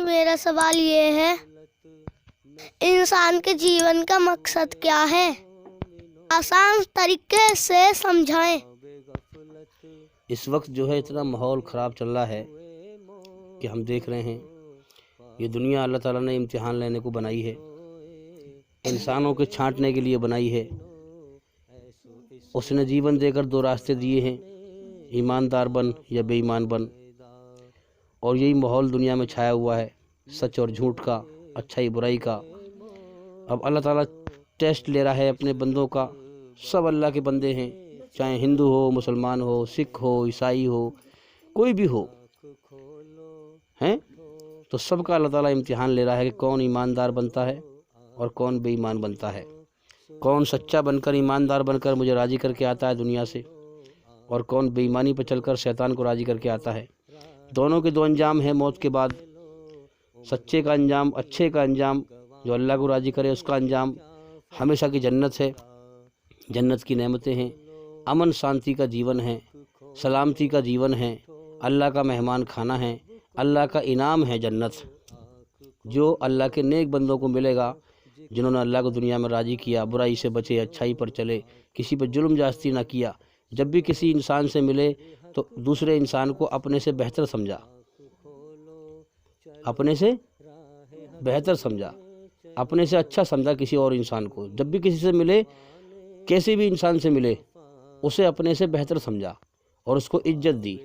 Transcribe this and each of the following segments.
میرا سوال یہ ہے، انسان کے جیون کا مقصد کیا ہے؟ آسان طریقے سے سمجھائیں۔ اس وقت جو ہے اتنا ماحول خراب چل رہا ہے کہ ہم دیکھ رہے ہیں یہ دنیا اللہ تعالیٰ نے امتحان لینے کو بنائی ہے، انسانوں کے چھانٹنے کے لیے بنائی ہے۔ اس نے جیون دے کر دو راستے دیے ہیں، ایماندار بن یا بے ایمان بن، اور یہی ماحول دنیا میں چھایا ہوا ہے، سچ اور جھوٹ کا، اچھائی برائی کا۔ اب اللہ تعالیٰ ٹیسٹ لے رہا ہے اپنے بندوں کا۔ سب اللہ کے بندے ہیں، چاہے ہندو ہو، مسلمان ہو، سکھ ہو، عیسائی ہو، کوئی بھی ہو ہیں، تو سب کا اللہ تعالیٰ امتحان لے رہا ہے کہ کون ایماندار بنتا ہے اور کون بے ایمان بنتا ہے، کون سچا بن کر ایماندار بن کر مجھے راضی کر کے آتا ہے دنیا سے، اور کون بے ایمانی پہ چل کر شیطان کو راضی کر کے آتا ہے۔ دونوں کے دو انجام ہیں موت کے بعد، سچے کا انجام، اچھے کا انجام، جو اللہ کو راضی کرے اس کا انجام ہمیشہ کی جنت ہے، جنت کی نعمتیں ہیں، امن شانتی کا جیون ہے، سلامتی کا جیون ہے، اللہ کا مہمان کھانا ہے، اللہ کا انعام ہے جنت، جو اللہ کے نیک بندوں کو ملے گا جنہوں نے اللہ کو دنیا میں راضی کیا، برائی سے بچے، اچھائی پر چلے، کسی پر ظلم جاستی نہ کیا۔ جب بھی کسی انسان سے ملے تو دوسرے انسان کو اپنے سے بہتر سمجھا، اپنے سے بہتر سمجھا، اپنے سے اچھا سمجھا کسی اور انسان کو۔ جب بھی کسی سے ملے، کیسے بھی انسان سے ملے، اسے اپنے سے بہتر سمجھا اور اس کو عزت دی،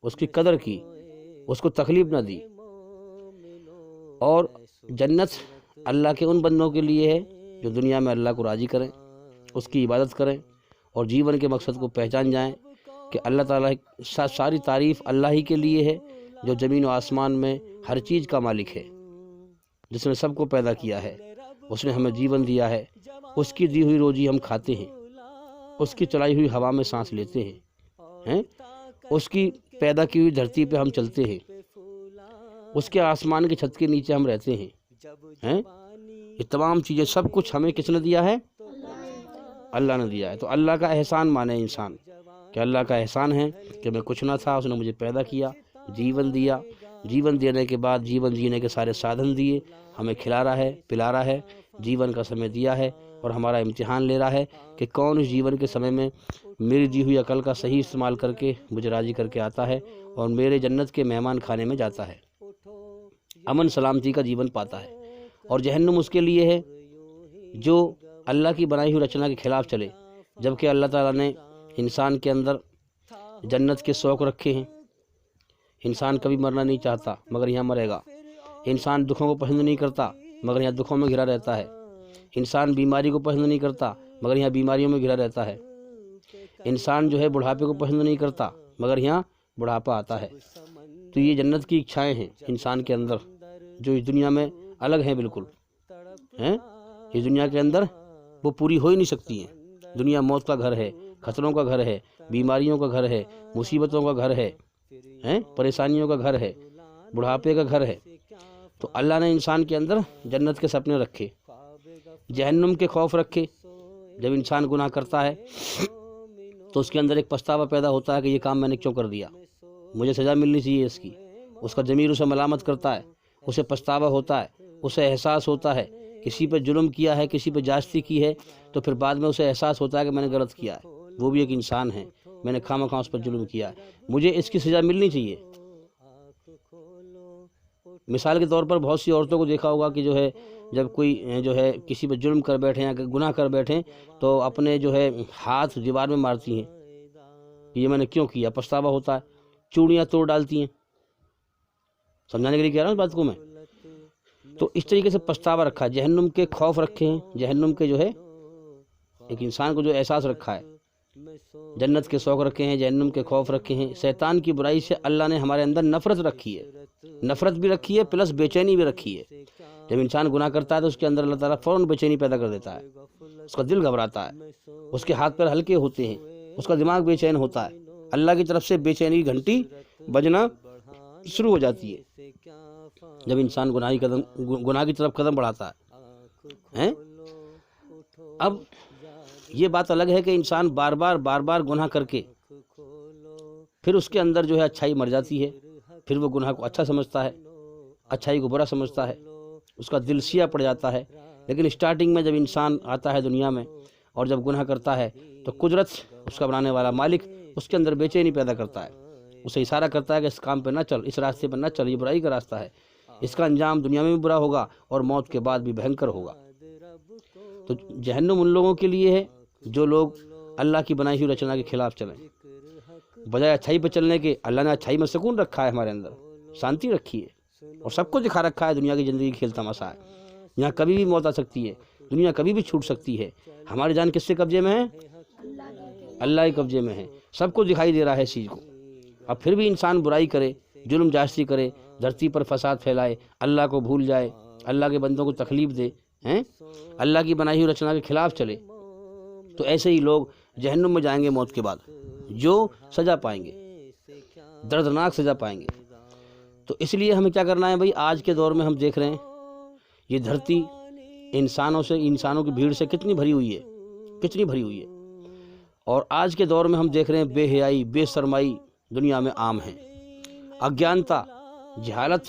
اس کی قدر کی، اس کو تکلیف نہ دی۔ اور جنت اللہ کے ان بندوں کے لیے ہے جو دنیا میں اللہ کو راضی کریں، اس کی عبادت کریں اور جیون کے مقصد کو پہچان جائیں کہ اللہ تعالیٰ ساری تعریف اللہ ہی کے لیے ہے، جو زمین و آسمان میں ہر چیز کا مالک ہے، جس نے سب کو پیدا کیا ہے، اس نے ہمیں جیون دیا ہے، اس کی دی ہوئی روزی ہم کھاتے ہیں، اس کی چلائی ہوئی ہوا میں سانس لیتے ہیں، اس کی پیدا کی ہوئی دھرتی پہ ہم چلتے ہیں، اس کے آسمان کی چھت کے نیچے ہم رہتے ہیں۔ یہ تمام چیزیں، سب کچھ ہمیں کس نے دیا ہے؟ اللہ نے دیا ہے۔ تو اللہ کا احسان مانے انسان کہ اللہ کا احسان ہے کہ میں کچھ نہ تھا، اس نے مجھے پیدا کیا، جیون دیا، جیون دینے کے بعد جیون جینے کے سارے سادھن دیے، ہمیں کھلا رہا ہے، پلا رہا ہے، جیون کا سمے دیا ہے اور ہمارا امتحان لے رہا ہے کہ کون اس جیون کے سمے میں میری دی ہوئی عقل کا صحیح استعمال کر کے مجھے راضی کر کے آتا ہے اور میرے جنت کے مہمان کھانے میں جاتا ہے، امن سلامتی کا جیون پاتا ہے۔ اور جہنم اس کے لیے ہے جو اللہ کی بنائی ہوئی رچنا کے خلاف چلے، جبکہ اللہ تعالیٰ نے انسان کے اندر جنت کے شوق رکھے ہیں۔ انسان کبھی مرنا نہیں چاہتا مگر یہاں مرے گا، انسان دکھوں کو پسند نہیں کرتا مگر یہاں دکھوں میں گھرا رہتا ہے، انسان بیماری کو پسند نہیں کرتا مگر یہاں بیماریوں میں گھرا رہتا ہے، انسان جو ہے بڑھاپے کو پسند نہیں کرتا مگر یہاں بڑھاپا آتا ہے۔ تو یہ جنت کی اچھائیں ہیں انسان کے اندر جو اس دنیا میں الگ ہیں، بالکل اس دنیا کے اندر وہ پوری ہو ہی نہیں سکتی ہیں۔ دنیا موت کا گھر ہے، خطروں کا گھر ہے، بیماریوں کا گھر ہے، مصیبتوں کا گھر ہے، پریشانیوں کا گھر ہے، بڑھاپے کا گھر ہے۔ تو اللہ نے انسان کے اندر جنت کے سپنے رکھے، جہنم کے خوف رکھے۔ جب انسان گناہ کرتا ہے تو اس کے اندر ایک پچھتاوا پیدا ہوتا ہے کہ یہ کام میں نے کیوں کر دیا، مجھے سزا ملنی چاہیے اس کی۔ اس کا ضمیر اسے ملامت کرتا ہے، اسے پچھتاوا ہوتا ہے، اسے احساس ہوتا ہے کسی پہ ظلم کیا ہے، کسی پہ جاستی کی ہے، تو پھر بعد میں اسے احساس ہوتا ہے کہ میں نے غلط کیا ہے، وہ بھی ایک انسان ہے، میں نے خواہ مخواہ اس پر ظلم کیا ہے، مجھے اس کی سزا ملنی چاہیے۔ مثال کے طور پر بہت سی عورتوں کو دیکھا ہوگا کہ جو ہے جب کوئی جو ہے کسی پہ ظلم کر بیٹھیں یا گناہ کر بیٹھیں تو اپنے جو ہے ہاتھ دیوار میں مارتی ہیں، یہ میں نے کیوں کیا، پچھتاوا ہوتا ہے، چوڑیاں توڑ ڈالتی ہیں۔ سمجھانے کے لیے کہہ رہا ہوں اس بات کو میں۔ تو اس طریقے سے پچھتاوا رکھا ہے، جہنم کے خوف رکھے ہیں، جہنم کے جو ہے ایک انسان کو جو احساس رکھا ہے، جنت کے شوق رکھے ہیں، جہنم کے خوف رکھے ہیں۔ شیطان کی برائی سے اللہ نے ہمارے اندر نفرت رکھی ہے، نفرت بھی رکھی ہے پلس بے چینی بھی رکھی ہے۔ جب انسان گناہ کرتا ہے تو اس کے اندر اللہ تعالیٰ فوراً بے چینی پیدا کر دیتا ہے، اس کا دل گھبراتا ہے، اس کے ہاتھ پیر ہلکے ہوتے ہیں، اس کا دماغ بے چین ہوتا ہے، اللہ کی طرف سے بے چینی کی گھنٹی بجنا شروع ہو جاتی ہے جب انسان گناہ کی طرف قدم بڑھاتا ہے۔ اب یہ بات الگ ہے کہ انسان بار بار گناہ کر کے پھر اس کے اندر جو ہے اچھائی مر جاتی ہے، پھر وہ گناہ کو اچھا سمجھتا ہے، اچھائی کو برا سمجھتا ہے، اس کا دل سیاہ پڑ جاتا ہے۔ لیکن اسٹارٹنگ میں جب انسان آتا ہے دنیا میں اور جب گناہ کرتا ہے تو قدرت، اس کا بنانے والا مالک، اس کے اندر بے چینی پیدا کرتا ہے، اسے اشارہ کرتا ہے کہ اس کام پہ نہ چل، اس راستے پہ نہ چل، یہ برائی کا راستہ ہے، اس کا انجام دنیا میں بھی برا ہوگا اور موت کے بعد بھی بھینکر ہوگا۔ تو جہنم ان لوگوں کے لیے ہے جو لوگ اللہ کی بنائی ہوئی رچنا کے خلاف چلیں، بجائے اچھائی پہ چلنے کے۔ اللہ نے اچھائی میں سکون رکھا ہے، ہمارے اندر شانتی رکھی ہے اور سب کو دکھا رکھا ہے دنیا کی زندگی کھیل تماشا ہے۔ یہاں کبھی بھی موت آ سکتی ہے، دنیا کبھی بھی چھوٹ سکتی ہے۔ ہماری جان کس سے قبضے میں ہے؟ اللہ کے قبضے میں ہے۔ سب کو دکھائی دے رہا ہے اس چیز کو۔ اب پھر بھی انسان برائی کرے، ظلم جاستی کرے، دھرتی پر فساد پھیلائے، اللہ کو بھول جائے، اللہ کے بندوں کو تکلیف دے، اللہ کی بنائی ہوئی رچنا کے خلاف چلے، تو ایسے ہی لوگ جہنم میں جائیں گے موت کے بعد، جو سزا پائیں گے، دردناک سزا پائیں گے۔ تو اس لیے ہمیں کیا کرنا ہے بھائی؟ آج کے دور میں ہم دیکھ رہے ہیں یہ دھرتی انسانوں کی بھیڑ سے کتنی بھری ہوئی ہے، اور آج کے دور میں ہم دیکھ رہے ہیں بے حیائی، بے شرمائی دنیا میں عام ہے، اگیانتا، جہالت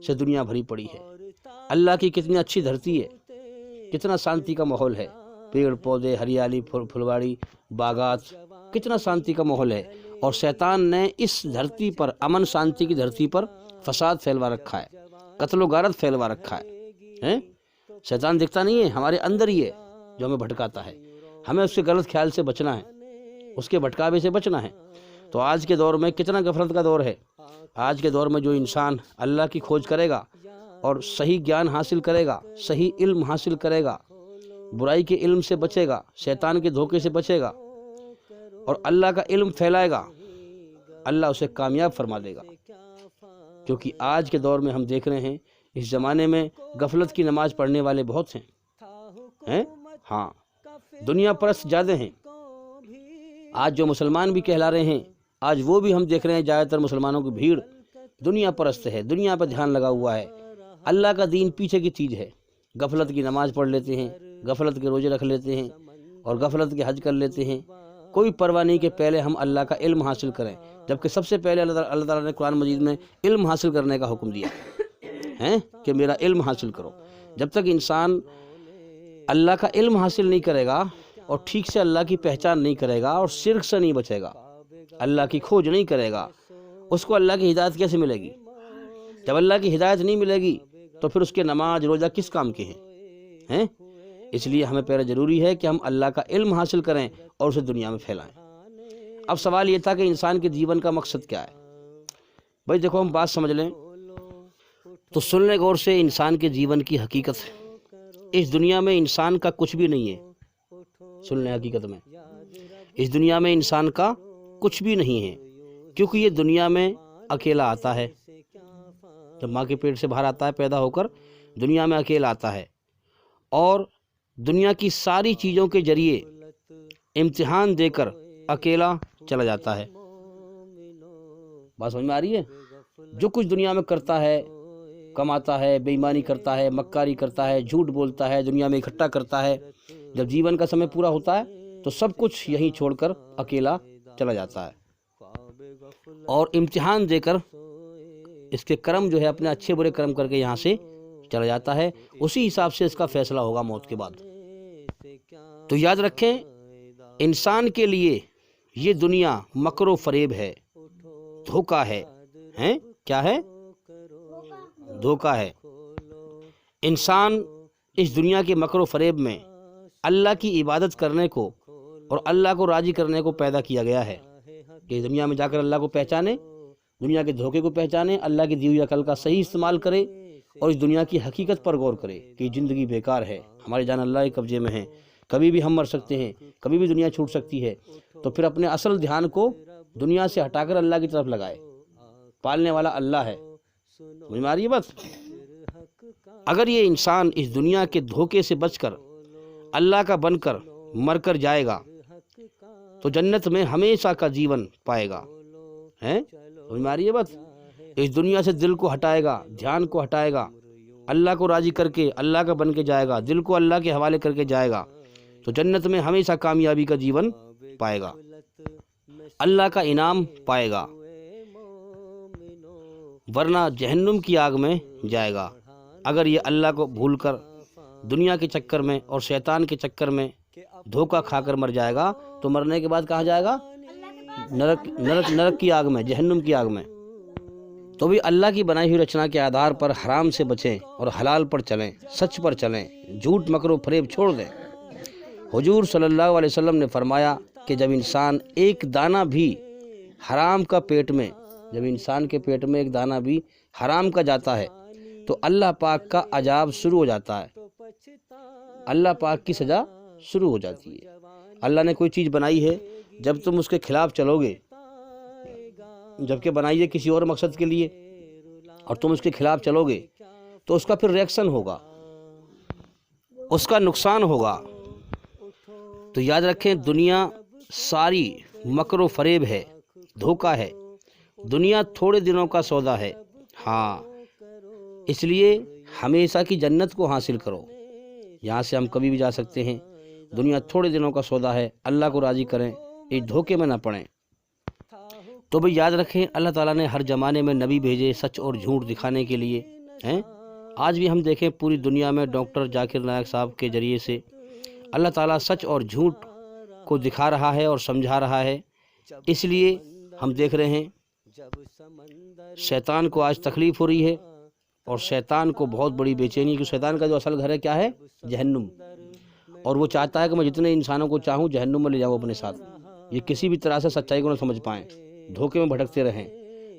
سے دنیا بھری پڑی ہے۔ اللہ کی کتنی اچھی دھرتی ہے، کتنا شانتی کا ماحول ہے، پیڑ پودے، ہریالی، پھلواڑی، باغات، کتنا شانتی کا ماحول ہے، اور شیطان نے اس دھرتی پر، امن شانتی کی دھرتی پر فساد پھیلوا رکھا ہے، قتل و غارت پھیلوا رکھا ہے۔ شیطان دکھتا نہیں ہے، ہمارے اندر ہی ہے جو ہمیں بھٹکاتا ہے۔ ہمیں اس کے غلط خیال سے بچنا ہے، اس کے بھٹکاوے سے بچنا ہے۔ تو آج کے دور میں کتنا غفلت کا دور ہے۔ آج کے دور میں جو انسان اللہ کی کھوج کرے گا اور صحیح گیان حاصل کرے گا، صحیح علم حاصل کرے گا، برائی کے علم سے بچے گا، شیطان کے دھوکے سے بچے گا اور اللہ کا علم پھیلائے گا، اللہ اسے کامیاب فرما دے گا۔ کیونکہ آج کے دور میں ہم دیکھ رہے ہیں، اس زمانے میں غفلت کی نماز پڑھنے والے بہت ہیں، ہاں، دنیا پرست زیادہ ہیں۔ آج جو مسلمان بھی کہلا رہے ہیں، آج وہ بھی ہم دیکھ رہے ہیں زیادہ تر مسلمانوں کی بھیڑ دنیا پرست ہے، دنیا پہ دھیان لگا ہوا ہے، اللہ کا دین پیچھے کی چیز ہے۔ غفلت کی نماز پڑھ لیتے ہیں، غفلت کے روزے رکھ لیتے ہیں اور غفلت کے حج کر لیتے ہیں، کوئی پرواہ نہیں کہ پہلے ہم اللہ کا علم حاصل کریں، جبکہ سب سے پہلے اللہ تعالیٰ نے قرآن مجید میں علم حاصل کرنے کا حکم دیا ہے کہ میرا علم حاصل کرو۔ جب تک انسان اللہ کا علم حاصل نہیں کرے گا اور ٹھیک سے اللہ کی پہچان نہیں کرے گا اور شرک سے نہیں بچے گا، اللہ کی کھوج نہیں کرے گا، اس کو اللہ کی ہدایت کیسے ملے گی؟ جب اللہ کی ہدایت نہیں ملے گی تو پھر اس کے نماز روزہ کس کام کے ہیں؟ اس لیے ہمیں پہلے ضروری ہے کہ ہم اللہ کا علم حاصل کریں اور اسے دنیا میں پھیلائیں۔ اب سوال یہ تھا کہ انسان کے جیون کا مقصد کیا ہے؟ بھائی دیکھو، ہم بات سمجھ لیں تو سن لیں غور سے انسان کے جیون کی حقیقت۔ اس دنیا میں انسان کا کچھ بھی نہیں ہے، سن لیں حقیقت میں اس دنیا میں انسان کا کچھ بھی نہیں ہے، کیونکہ یہ دنیا میں اکیلا آتا ہے، جب ماں کے پیٹ سے باہر آتا ہے پیدا ہو کر دنیا میں اکیلا آتا ہے، اور دنیا کی ساری چیزوں کے ذریعے امتحان دے کر اکیلا چلا جاتا ہے۔ بات سمجھ میں آ رہی ہے؟ جو کچھ دنیا میں کرتا ہے، کماتا ہے، بے ایمانی کرتا ہے، مکاری کرتا ہے، جھوٹ بولتا ہے، دنیا میں اکٹھا کرتا ہے، جب جیون کا سمے پورا ہوتا ہے تو سب کچھ یہیں چھوڑ کر اکیلا چلا جاتا ہے، اور امتحان دے کر اس کے کرم جو ہے اپنے اچھے برے کرم کر کے یہاں سے چلا جاتا ہے، اسی حساب سے اس کا فیصلہ ہوگا موت کے بعد۔ تو یاد رکھیں، انسان کے لیے یہ دنیا مکر و فریب ہے، دھوکہ ہے، کیا ہے؟ دھوکہ ہے۔ انسان اس دنیا کے مکر و فریب میں اللہ کی عبادت کرنے کو اور اللہ کو راضی کرنے کو پیدا کیا گیا ہے، کہ دنیا میں جا کر اللہ کو پہچانے، دنیا کے دھوکے کو پہچانے، اللہ کی دی ہوئی عقل کا صحیح استعمال کرے اور اس دنیا کی حقیقت پر غور کرے کہ یہ زندگی بیکار ہے، ہماری جان اللہ کے قبضے میں ہے، کبھی بھی ہم مر سکتے ہیں، کبھی بھی دنیا چھوٹ سکتی ہے۔ تو پھر اپنے اصل دھیان کو دنیا سے ہٹا کر اللہ کی طرف لگائے، پالنے والا اللہ ہے۔ سمجھ میں آ رہی ہے بات؟ اگر یہ انسان اس دنیا کے دھوکے سے بچ کر اللہ کا بن کر مر کر جائے گا تو جنت میں ہمیشہ کا جیون پائے گا۔ سمجھ میں آ رہی ہے بات؟ اس دنیا سے دل کو ہٹائے گا، دھیان کو ہٹائے گا، اللہ کو راضی کر کے اللہ کا بن کے جائے گا، دل کو اللہ کے حوالے کر کے جائے گا، تو جنت میں ہمیشہ کامیابی کا جیون پائے گا، اللہ کا انعام پائے گا۔ ورنہ جہنم کی آگ میں جائے گا۔ اگر یہ اللہ کو بھول کر دنیا کے چکر میں اور شیطان کے چکر میں دھوکہ کھا کر مر جائے گا تو مرنے کے بعد کہاں جائے گا؟ نرک کی آگ میں، جہنم کی آگ میں۔ تو بھی اللہ کی بنائی ہوئی رچنا کے آدھار پر حرام سے بچیں اور حلال پر چلیں، سچ پر چلیں، جھوٹ مکر و فریب چھوڑ دیں۔ حضور صلی اللہ علیہ وسلم نے فرمایا کہ جب انسان ایک دانہ بھی حرام کا پیٹ میں، جب انسان کے پیٹ میں ایک دانہ بھی حرام کا جاتا ہے تو اللہ پاک کا عذاب شروع ہو جاتا ہے، اللہ پاک کی سزا شروع ہو جاتی ہے۔ اللہ نے کوئی چیز بنائی ہے، جب تم اس کے خلاف چلو گے، جبکہ بنائی ہے کسی اور مقصد کے لیے اور تم اس کے خلاف چلو گے تو اس کا پھر ریئیکشن ہوگا، اس کا نقصان ہوگا۔ تو یاد رکھیں، دنیا ساری مکر و فریب ہے، دھوکہ ہے، دنیا تھوڑے دنوں کا سودا ہے۔ ہاں، اس لیے ہمیشہ کی جنت کو حاصل کرو، یہاں سے ہم کبھی بھی جا سکتے ہیں۔ دنیا تھوڑے دنوں کا سودا ہے، اللہ کو راضی کریں، اس دھوکے میں نہ پڑیں۔ تو بھئی یاد رکھیں، اللہ تعالیٰ نے ہر زمانے میں نبی بھیجے سچ اور جھوٹ دکھانے کے لیے ہیں۔ آج بھی ہم دیکھیں پوری دنیا میں ڈاکٹر ذاکر نائک صاحب کے ذریعے سے اللہ تعالیٰ سچ اور جھوٹ کو دکھا رہا ہے اور سمجھا رہا ہے۔ اس لیے ہم دیکھ رہے ہیں شیطان کو آج تکلیف ہو رہی ہے اور شیطان کو بہت بڑی بے چینی، کہ شیطان کا جو اصل گھر ہے کیا ہے؟ جہنم، اور وہ چاہتا ہے کہ میں جتنے انسانوں کو چاہوں جہنم میں لے جاؤں اپنے ساتھ۔ یہ کسی بھی طرح سے سچائی کو نہ سمجھ پائیں، دھوکے میں بھٹکتے رہیں۔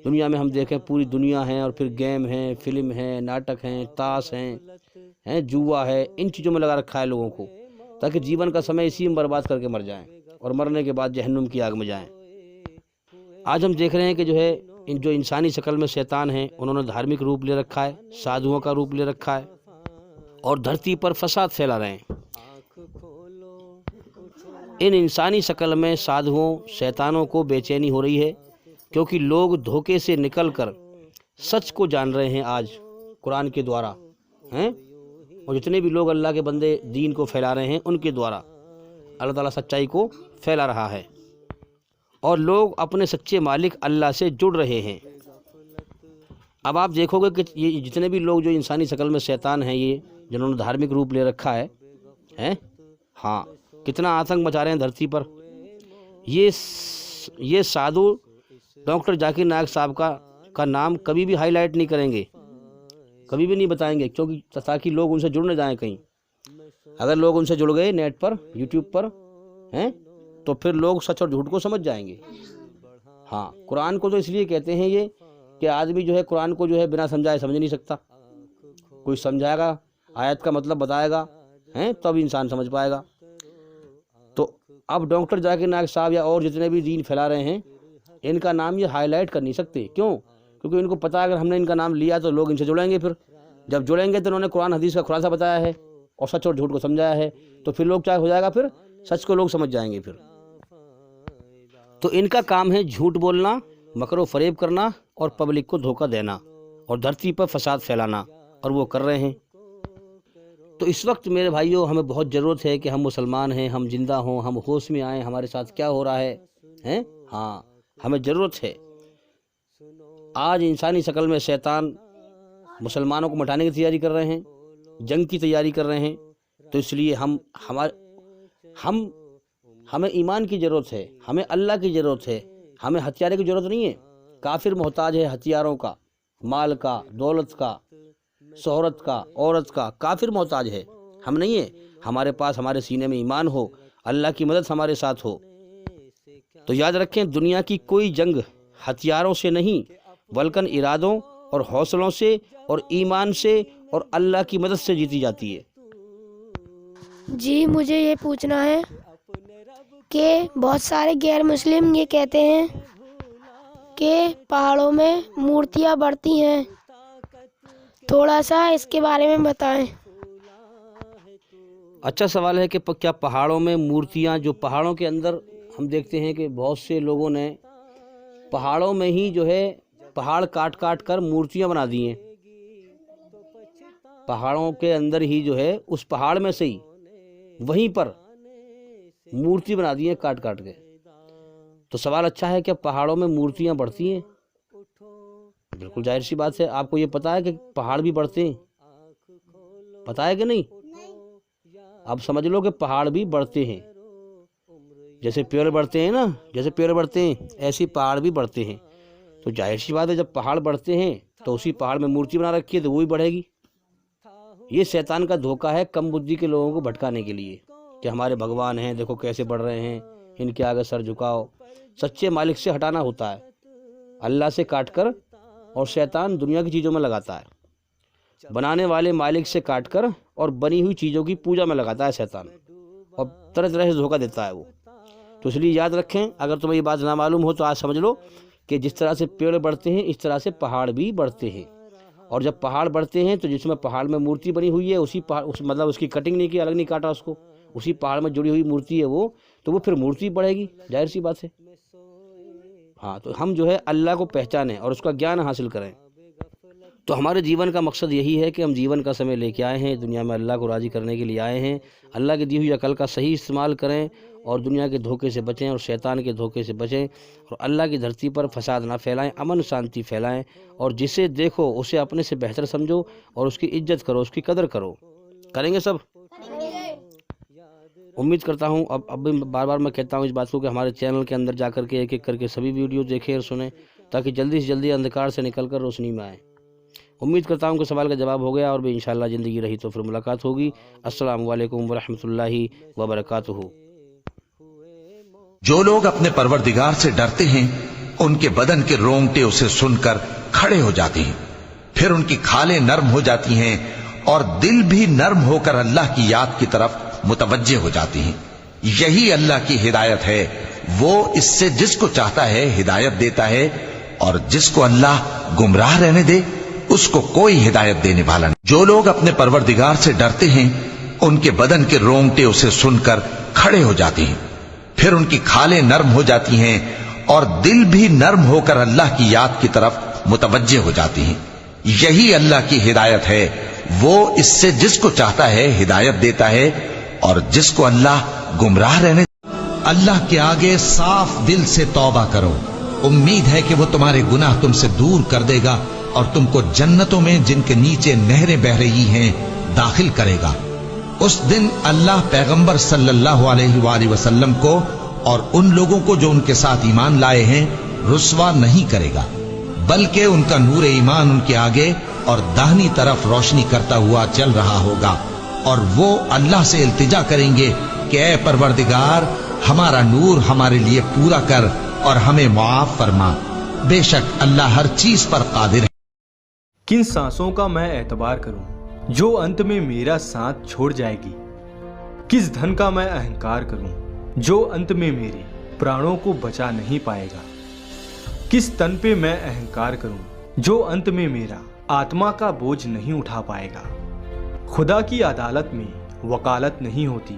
دنیا میں ہم دیکھیں پوری دنیا ہے، اور پھر گیم ہیں، فلم ہیں، ناٹک ہیں، تاش ہیں، جوا ہے، ان چیزوں میں لگا رکھا ہے لوگوں کو، تاکہ جیون کا سمے اسی میں برباد کر کے مر جائیں اور مرنے کے بعد جہنم کی آگ میں جائیں۔ آج ہم دیکھ رہے ہیں کہ جو انسانی شکل میں شیطان ہیں، انہوں نے دھارمک روپ لے رکھا ہے، سادھوؤں کا روپ لے رکھا ہے، اور دھرتی پر فساد پھیلا رہے ہیں۔ ان انسانی شکل میں سادھوؤں، شیطانوں کو بے چینی ہو رہی ہے، کیونکہ لوگ دھوکے سے نکل کر سچ کو جان رہے ہیں آج قرآن کے دوارا ہیں، اور جتنے بھی لوگ اللہ کے بندے دین کو پھیلا رہے ہیں ان کے دوارا اللہ تعالیٰ سچائی کو پھیلا رہا ہے، اور لوگ اپنے سچے مالک اللہ سے جڑ رہے ہیں۔ اب آپ دیکھو گے کہ یہ جتنے بھی لوگ جو انسانی شکل میں شیطان ہیں، یہ جنہوں نے دھارمک روپ لے رکھا ہے، ہاں، کتنا آتنک مچا رہے ہیں دھرتی پر۔ یہ سادھو ڈاکٹر ذاکر نائک صاحب کا نام کبھی بھی ہائی لائٹ نہیں کریں گے، کبھی بھی نہیں بتائیں گے، کیونکہ تاکہ لوگ ان سے جڑ نہ جائیں کہیں۔ اگر لوگ ان سے جڑ گئے نیٹ پر، یوٹیوب پر ہیں، تو پھر لوگ سچ اور جھوٹ کو سمجھ جائیں گے۔ ہاں، قرآن کو تو اس لیے کہتے ہیں یہ کہ آدمی جو ہے قرآن کو جو ہے بنا سمجھائے سمجھ نہیں سکتا، کوئی سمجھائے گا، آیت کا مطلب بتائے گا ہیں، تب انسان سمجھ پائے گا۔ تو اب ڈاکٹر ذاکر نائک صاحب یا اور جتنے بھی دین پھیلا رہے ہیں، ان کا نام یہ ہائی لائٹ کر نہیں سکتے، کیوں؟ کیونکہ ان کو پتہ ہے اگر ہم نے ان کا نام لیا تو لوگ ان سے جڑیں گے، پھر جب جڑیں گے تو انہوں نے قرآن حدیث کا خلاصہ بتایا ہے اور سچ اور جھوٹ کو سمجھایا ہے، تو پھر لوگ کیا ہو جائے گا، پھر سچ کو لوگ سمجھ جائیں گے۔ پھر تو ان کا کام ہے جھوٹ بولنا، مکر و فریب کرنا اور پبلک کو دھوکہ دینا اور دھرتی پر فساد پھیلانا، اور وہ کر رہے ہیں۔ تو اس وقت میرے بھائیوں ہمیں بہت ضرورت ہے کہ ہم مسلمان ہیں، ہم زندہ ہوں، ہم ہوش میں آئیں، ہمارے ساتھ کیا ہو رہا ہے، ہاں، ہمیں ضرورت ہے۔ آج انسانی شکل میں شیطان مسلمانوں کو مٹانے کی تیاری کر رہے ہیں، جنگ کی تیاری کر رہے ہیں۔ تو اس لیے ہمیں ایمان کی ضرورت ہے، ہمیں اللہ کی ضرورت ہے، ہمیں ہتھیارے کی ضرورت نہیں ہے۔ کافر محتاج ہے ہتھیاروں کا، مال کا، دولت کا، شہرت کا، عورت کا، کافر محتاج ہے، ہم نہیں ہیں۔ ہمارے پاس ہمارے سینے میں ایمان ہو، اللہ کی مدد ہمارے ساتھ ہو۔ تو یاد رکھیں، دنیا کی کوئی جنگ ہتھیاروں سے نہیں بلکہ ارادوں اور حوصلوں سے اور ایمان سے اور اللہ کی مدد سے جیتی جاتی ہے۔ جی مجھے یہ پوچھنا ہے کہ بہت سارے غیر مسلم یہ کہتے ہیں کہ پہاڑوں میں مورتیاں بڑھتی ہیں، تھوڑا سا اس کے بارے میں بتائیں۔ اچھا سوال ہے کہ کیا پہاڑوں میں مورتیاں، جو پہاڑوں کے اندر ہم دیکھتے ہیں کہ بہت سے لوگوں نے پہاڑوں میں ہی جو ہے پہاڑ کاٹ کاٹ کر مورتیاں بنا دی ہیں، پہاڑوں کے اندر ہی جو ہے اس پہاڑ میں سے ہی وہیں پر مورتی بنا دی ہیں کاٹ کاٹ کے۔ تو سوال اچھا ہے کہ پہاڑوں میں مورتیاں بڑھتی ہیں؟ بالکل ظاہر سی بات ہے. آپ کو یہ پتا ہے کہ پہاڑ بھی بڑھتے ہیں؟ پتا ہے کہ نہیں؟ اب سمجھ لو کہ پہاڑ بھی بڑھتے ہیں. جیسے پیڑ بڑھتے ہیں نا، جیسے پیڑ بڑھتے ہیں ایسے پہاڑ بھی بڑھتے ہیں. تو ظاہر سی بات ہے جب پہاڑ بڑھتے ہیں تو اسی پہاڑ میں مورتی بنا رکھی ہے تو وہ بھی بڑھے گی. یہ شیطان کا دھوکہ ہے کم بدھی کے لوگوں کو بھٹکانے کے لیے کہ ہمارے بھگوان ہیں، دیکھو کیسے بڑھ رہے ہیں، ان کے آگے سر جھکاؤ. سچے مالک سے ہٹانا ہوتا ہے، اللہ سے کاٹ کر. اور شیطان دنیا کی چیزوں میں لگاتا ہے، بنانے والے مالک سے کاٹ کر اور بنی ہوئی چیزوں کی پوجا میں لگاتا ہے شیطان، اور طرح طرح سے دھوکہ دیتا ہے وہ. تو اس لیے یاد رکھیں، اگر تمہیں یہ بات نہ معلوم ہو تو آج سمجھ لو کہ جس طرح سے پیڑ بڑھتے ہیں اس طرح سے پہاڑ بھی بڑھتے ہیں. اور جب پہاڑ بڑھتے ہیں تو جس میں پہاڑ میں مورتی بنی ہوئی ہے اسی پہاڑ مطلب اس کی کٹنگ نہیں کی، الگ نہیں کاٹا اس کو، اسی پہاڑ میں جڑی ہوئی مورتی ہے وہ، تو وہ پھر مورتی بڑھے گی. ظاہر سی بات ہے. ہاں تو ہم جو ہے اللہ کو پہچانیں اور اس کا گیان حاصل کریں. تو ہمارے جیون کا مقصد یہی ہے کہ ہم جیون کا سمے لے کے آئے ہیں، دنیا میں اللہ کو راضی کرنے کے لیے آئے ہیں. اللہ کی دی ہوئی عقل کا صحیح استعمال کریں اور دنیا کے دھوکے سے بچیں اور شیطان کے دھوکے سے بچیں، اور اللہ کی دھرتی پر فساد نہ پھیلائیں، امن شانتی پھیلائیں. اور جسے دیکھو اسے اپنے سے بہتر سمجھو اور اس کی عزت کرو، اس کی قدر کرو. کریں گے سب؟ امید کرتا ہوں. اب بار بار میں کہتا ہوں اس بات کو کہ ہمارے چینل کے اندر جا کر کے ایک ایک کر کے سبھی ویڈیو دیکھیں اور سنیں تاکہ جلدی سے جلدی اندھکار سے نکل کر روشنی میں آئیں. امید کرتا ہوں کہ سوال کا جواب ہو گیا، اور بھی انشاءاللہ زندگی رہی تو پھر ملاقات ہوگی. السلام علیکم ورحمۃ اللہ وبرکاتہ. جو لوگ اپنے پروردگار سے ڈرتے ہیں ان کے بدن کے رونگٹے اسے سن کر کھڑے ہو جاتے ہیں، پھر ان کی کھالیں نرم ہو جاتی ہیں اور دل بھی نرم ہو کر اللہ کی یاد کی طرف متوجہ ہو جاتی ہیں. یہی اللہ کی ہدایت ہے، وہ اس سے جس کو چاہتا ہے ہدایت دیتا ہے، اور جس کو اللہ گمراہ رہنے دے اس کو کوئی ہدایت دینے والا نہیں. جو لوگ اپنے پروردگار سے ڈرتے ہیں ان کے بدن کے رونگٹے اسے سن کر کھڑے ہو جاتے ہیں، پھر ان کی کھالیں نرم ہو جاتی ہیں اور دل بھی نرم ہو کر اللہ کی یاد کی طرف متوجہ ہو جاتی ہیں. یہی اللہ کی ہدایت ہے، وہ اس سے جس کو چاہتا ہے ہدایت دیتا ہے، اور جس کو اللہ گمراہ رہنے. اللہ کے آگے صاف دل سے توبہ کرو، امید ہے کہ وہ تمہارے گناہ تم سے دور کر دے گا اور تم کو جنتوں میں جن کے نیچے نہریں بہ رہی ہیں داخل کرے گا. اس دن اللہ پیغمبر صلی اللہ علیہ وآلہ وسلم کو اور ان لوگوں کو جو ان کے ساتھ ایمان لائے ہیں رسوا نہیں کرے گا، بلکہ ان کا نور ایمان ان کے آگے اور داہنی طرف روشنی کرتا ہوا چل رہا ہوگا، اور وہ اللہ سے التجا کریں گے کہ اے پروردگار ہمارا نور ہمارے لیے پورا کر اور ہمیں معاف فرما، بے شک اللہ ہر چیز پر قادر ہے. کن سانسوں کا میں اعتبار کروں جو انت میں میرا ساتھ چھوڑ جائے گی؟ کس دھن کا میں اہنکار کروں جو انت میں میرے پرانوں کو بچا نہیں پائے گا؟ کس تن پہ میں اہنکار کروں جو انت میں میرا آتما کا بوجھ نہیں اٹھا پائے گا؟ خدا کی عدالت میں وکالت نہیں ہوتی،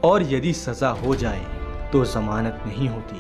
اور یدی سزا ہو جائے تو ضمانت نہیں ہوتی.